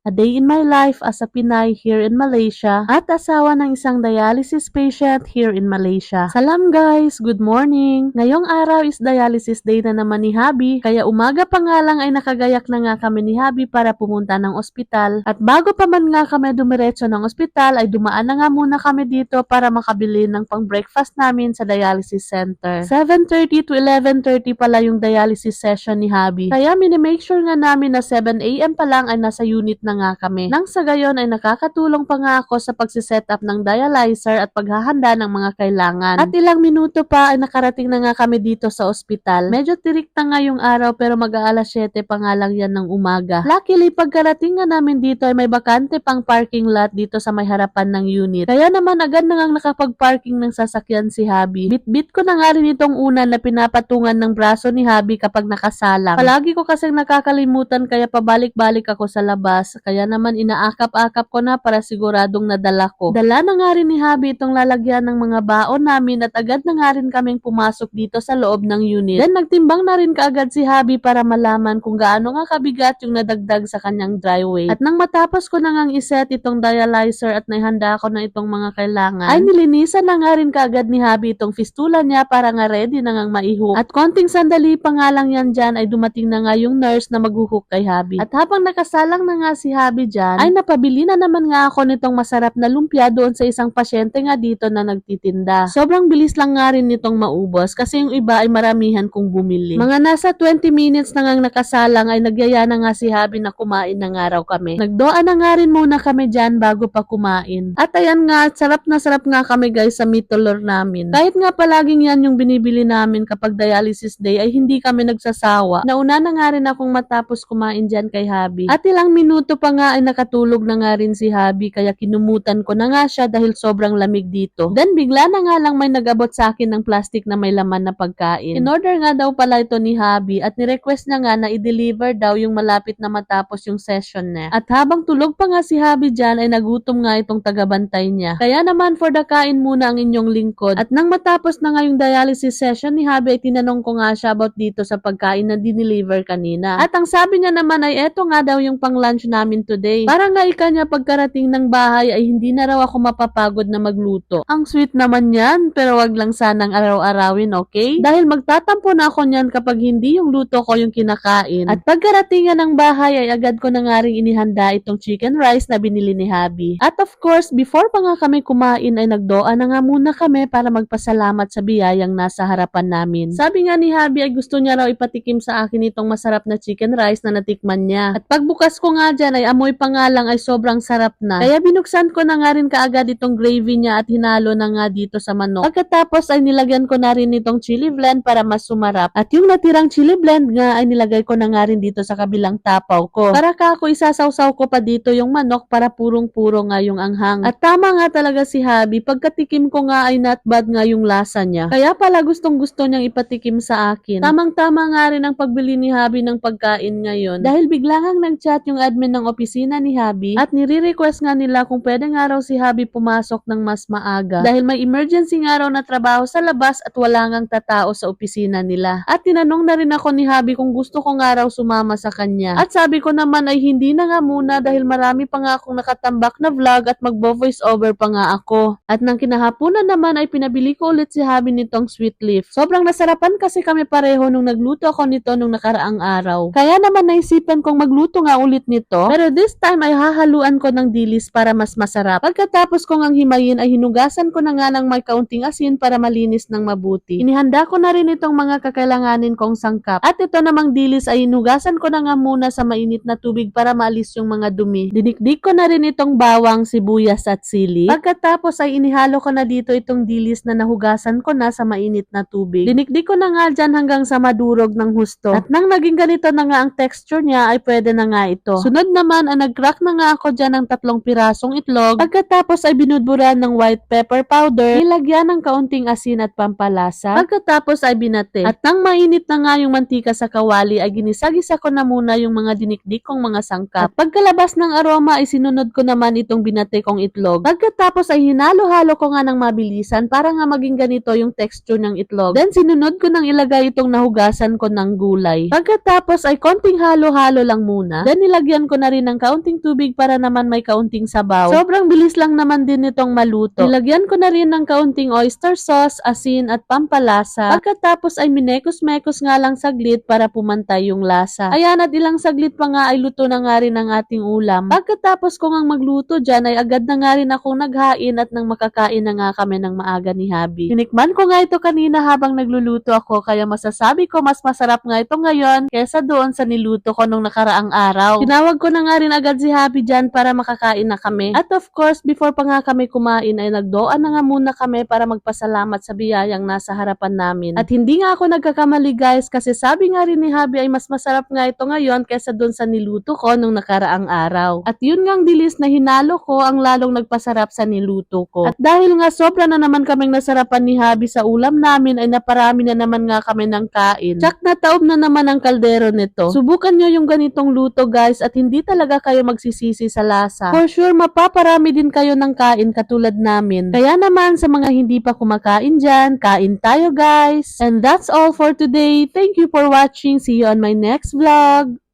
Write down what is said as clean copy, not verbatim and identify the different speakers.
Speaker 1: A Day in My Life as a Pinay here in Malaysia at asawa ng isang dialysis patient here in Malaysia. Salam guys! Good morning! Ngayong araw is dialysis day na naman ni Habi, kaya umaga pa nga lang ay nakagayak na nga kami ni Habi para pumunta ng ospital. At bago pa man nga kami dumiretso ng ospital ay dumaan na nga muna kami dito para makabili ng pang-breakfast namin sa dialysis center. 7:30 to 11:30 pala yung dialysis session ni Habi. Kaya minimake sure nga namin na 7 AM pa lang ay nasa unit na nga kami. Nang sa gayon ay nakakatulong pa nga ako sa pagsiset up ng dialyzer at paghahanda ng mga kailangan. At ilang minuto pa ay nakarating na nga kami dito sa ospital. Medyo tirik na nga yung araw pero mag-aalas 7 pa nga lang yan ng umaga. Luckily pagkarating nga namin dito ay may bakante pang parking lot dito sa may harapan ng unit. Kaya naman agad na nga nakapag-parking ng sasakyan si Habi. Bit-bit ko na nga rin itong una na pinapatungan ng braso ni Habi kapag nakasalang. Palagi ko kasing nakakalimutan kaya pabalik-balik ako sa labas. Kaya naman inaakap-akap ko na para siguradong nadala ko. Dala na nga rin ni Habi itong lalagyan ng mga baon namin at agad na nga rin kaming pumasok dito sa loob ng unit. Then nagtimbang na rin kaagad si Habi para malaman kung gaano nga kabigat yung nadagdag sa kanyang dry weight. At nang matapos ko na ngang iset itong dialyzer at naihanda ko na itong mga kailangan, ay nilinisan na nga rin kaagad ni Habi itong fistula niya para nga ready na ngang maihuk. At konting sandali pa nga lang yan dyan ay dumating na nga yung nurse na maghuhook kay Habi. At habang nakasalang na nga si Habi dyan, ay napabili na naman nga ako nitong masarap na lumpia doon sa isang pasyente nga dito na nagtitinda. Sobrang bilis lang nga rin nitong maubos kasi yung iba ay maramihan kong bumili. Mga nasa 20 minutes na ngang nakasalang ay nagyaya na nga si Habi na kumain na nga raw kami. Nagdoa na nga rin muna kami dyan bago pa kumain. At ayan nga, sarap nga kami guys sa mitolor namin. Kahit nga palaging yan yung binibili namin kapag dialysis day ay hindi kami nagsasawa. Nauna na nga rin akong matapos kumain dyan kay Habi. At ilang minuto pa nga ay nakatulog na nga rin si Habi kaya kinumutan ko na nga siya dahil sobrang lamig dito. Then bigla na nga lang may nag-abot sa akin ng plastic na may laman na pagkain. In-order nga daw pala ito ni Habi at ni-request niya nga na i-deliver daw yung malapit na matapos yung session niya. At habang tulog pa nga si Habi dyan ay nagutom nga itong tagabantay niya. Kaya naman for the kain muna ang inyong lingkod. At nang matapos na nga yung dialysis session ni Habi ay tinanong ko nga siya about dito sa pagkain na dineliver kanina. At ang sabi niya naman ay eto nga daw yung pang lunch namin today. Para nga niya pagkarating ng bahay ay hindi na raw ako mapapagod na magluto. Ang sweet naman yan pero wag lang sanang araw-arawin, okay? Dahil magtatampo na ako niyan kapag hindi yung luto ko yung kinakain. At pagkarating nga ng bahay ay agad ko na nga rin inihanda itong chicken rice na binili ni Habi. At of course, before pa nga kami kumain ay nagdoa na nga muna kami para magpasalamat sa biyayang nasa harapan namin. Sabi nga ni Habi ay gusto niya raw ipatikim sa akin itong masarap na chicken rice na natikman niya. At pagbukas ko nga dyan ay amoy pa nga lang ay sobrang sarap na. Kaya binuksan ko na nga rin kaagad itong gravy niya at hinalo na nga dito sa manok. Pagkatapos ay nilagyan ko na rin itong chili blend para mas sumarap. At yung natirang chili blend nga ay nilagay ko na nga rin dito sa kabilang tapaw ko. Para ka ako isasawsaw ko pa dito yung manok para purong-puro nga yung anghang. At tama nga talaga si Habi, pagkatikim ko nga ay not bad nga yung lasa niya. Kaya pala gustong-gusto niyang ipatikim sa akin. Tamang-tama nga rin ang pagbili ni Habi ng pagkain ngayon. Dahil bigla ngang nag-chat yung admin ng opisina ni Habi at nire-request nga nila kung pwede nga raw si Habi pumasok ng mas maaga. Dahil may emergency nga raw na trabaho sa labas at wala ngang tatao sa opisina nila. At tinanong na rin ako ni Habi kung gusto ko nga raw sumama sa kanya. At sabi ko naman ay hindi na nga muna dahil marami pa nga akong nakatambak na vlog at magbo-voice over pa nga ako. At nang kinahapunan naman ay pinabili ko ulit si Habi nitong sweet leaf. Sobrang nasarapan kasi kami pareho nung nagluto ako nito nung nakaraang araw. Kaya naman naisipan kong magluto nga ulit nito. Pero this time ay hahaluan ko ng dilis para mas masarap. Pagkatapos ko ngang himayin ay hinugasan ko na nga ng may kaunting asin para malinis ng mabuti. Inihanda ko na rin itong mga kakailanganin kong sangkap. At ito namang dilis ay hinugasan ko na nga muna sa mainit na tubig para maalis yung mga dumi. Dinikdik ko na rin itong bawang, sibuyas at sili. Pagkatapos ay inihalo ko na dito itong dilis na nahugasan ko na sa mainit na tubig. Dinikdik ko na nga dyan hanggang sa madurog ng husto. At nang naging ganito na nga ang texture niya ay pwede na nga ito. Sunod naman ay nag-crack na nga ako dyan ng 3 pirasong itlog. Pagkatapos ay binudburan ng white pepper powder, nilagyan ng kaunting asin at pampalasa. Pagkatapos ay binate. At nang mainit na nga yung mantika sa kawali ay ginisagisa ko na muna yung mga dinikdik kong mga sangkap. At pagkalabas ng aroma ay sinunod ko naman itong binate kong itlog. Pagkatapos ay hinalo-halo ko nga ng mabilisan para nga maging ganito yung texture ng itlog. Then sinunod ko nang ilagay itong nahugasan ko ng gulay. Pagkatapos ay konting halo-halo lang muna. Then nilagyan ko na rin ng kaunting tubig para naman may kaunting sabaw. Sobrang bilis lang naman din nitong maluto. Nilagyan ko na rin ng kaunting oyster sauce, asin at pampalasa. Pagkatapos ay minekos-mekos nga lang saglit para pumantay yung lasa. Ayan, at ilang saglit pa nga ay luto na nga rin ang ating ulam. Pagkatapos ko ngang magluto dyan ay agad na nga rin akong naghain at nang makakain na nga kami ng maaga ni Habi. Tinikman ko nga ito kanina habang nagluluto ako kaya masasabi ko mas masarap nga ito ngayon kaysa doon sa niluto ko nung nakaraang araw. Tinawag ko na nga rin agad si Habi dyan para makakain na kami. At of course, before pa nga kami kumain ay nagdoa na nga muna kami para magpasalamat sa biyayang nasa harapan namin. At hindi nga ako nagkakamali guys kasi sabi nga rin ni Habi ay mas masarap nga ito ngayon kaysa doon sa niluto ko nung nakaraang araw. At yun ngang dilis na hinalo ko ang lalong nagpasarap sa niluto ko. At dahil nga sobra na naman kaming nasarapan ni Habi sa ulam namin ay naparami na naman nga kami ng kain. Tsak na taob na naman ang kaldero nito. Subukan nyo yung ganitong luto guys at hindi talaga kayo magsisisi sa lasa. For sure mapaparami din kayo ng kain katulad namin. Kaya naman sa mga hindi pa kumakain dyan, kain tayo guys. And that's all for today. Thank you for watching. See you on my next vlog.